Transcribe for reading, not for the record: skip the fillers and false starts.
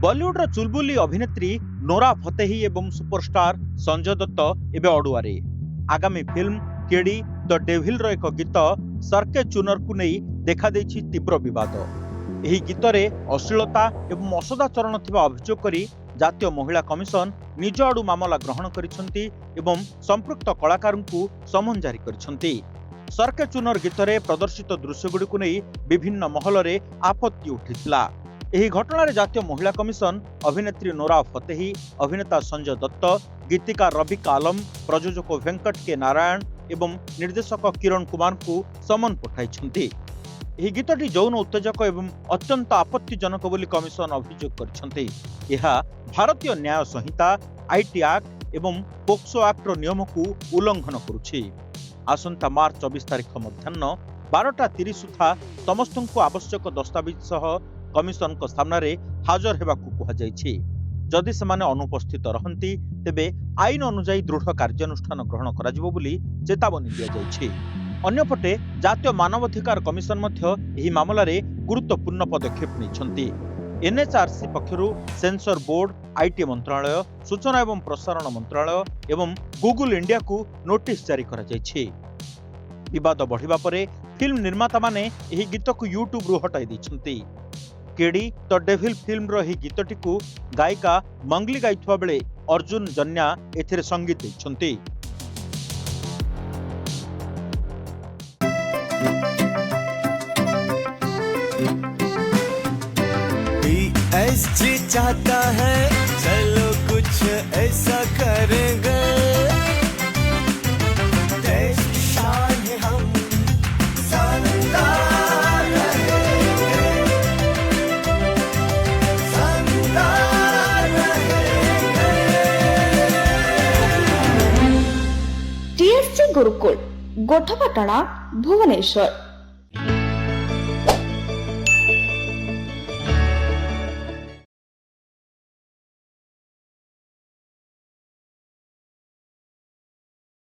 बॉलीवुड चुलबुली अभिनेत्री Nora Fatehi एवं superstar Sanjay Dutt एवं अड़ुआरे आगामी फिल्म केडी द डेविल रो एक गीत सरके चुनर को नहीं देखा देछि तीव्र विवाद। एही गीत रे अश्लीलता एवं असदाचरण थिबा अभियोग करी जातीय महिला कमिशन निज आडू मामला ग्रहण करिसंती एवं संपृक्त कलाकार को समन जारी करिसंती। सरके चुनर गीत रे प्रदर्शित दृश्यगुड़ी को नहीं विभिन्न महल रे आपत्ति उठिथिला। एही घटना जातीय महिला कमिशन अभिनेत्री नोरा फतेही, अभिनेता संजय दत्त, गीतिकार रबिका आलम, प्रयोजक वेंकट के नारायण एवं निर्देशक किरण कुमार को समन पठाई। एही गीतटी यौन उत्तेजक एवं अत्यंत आपत्तिजनक बोली कमिशन अभियोग करछन्ती। यह भारतीय न्याय संहिता, आईटी एक्ट एवं पोक्सो एक्ट नियम को उल्लंघन करुछि। आसंता मार्च 24 तारिख मध्याह्न 12:30 सुधा समस्त आवश्यक दस्तावेज सह कमिशन को सामने हाजर हेबाकू कुहाଯାଇଛି। जदि सेमाने अनुपस्थित रहंती तेबे आईन अनुसार दृढ़ कार्यानुष्ठान ग्रहण कराजिबो बोली चेतावनी दिया जायछि। अन्यपटे जातीय मानवाधिकार कमिशन मध्य एही मामला रे गुरुत्वपूर्ण पदक्षेप नेछंती। एनएचआरसी पक्षरु सेंसर बोर्ड, आईटी मंत्रालय, सूचना एवं प्रसारण मंत्रालय एवं गूगल इंडिया को नोटिस जारी करा जायछि। विवाद बढ़िबा परे फिल्म निर्माता माने एही गीत को यूट्यूब रु हटाई दैछंती। केडी द डेविल फिल्म रो ही गीतटी को गायिका मंगली गाइथुआ बेले अर्जुन जन्या एथिरे संगीत दैछंती। PSG चाहता है चलो कुछ ऐसा करेंगे, देश की शान है हम, शानदार रहेंगे, शानदार रहेंगे। TSC गुरुकुल गोठपाटणा भुवनेश्वर।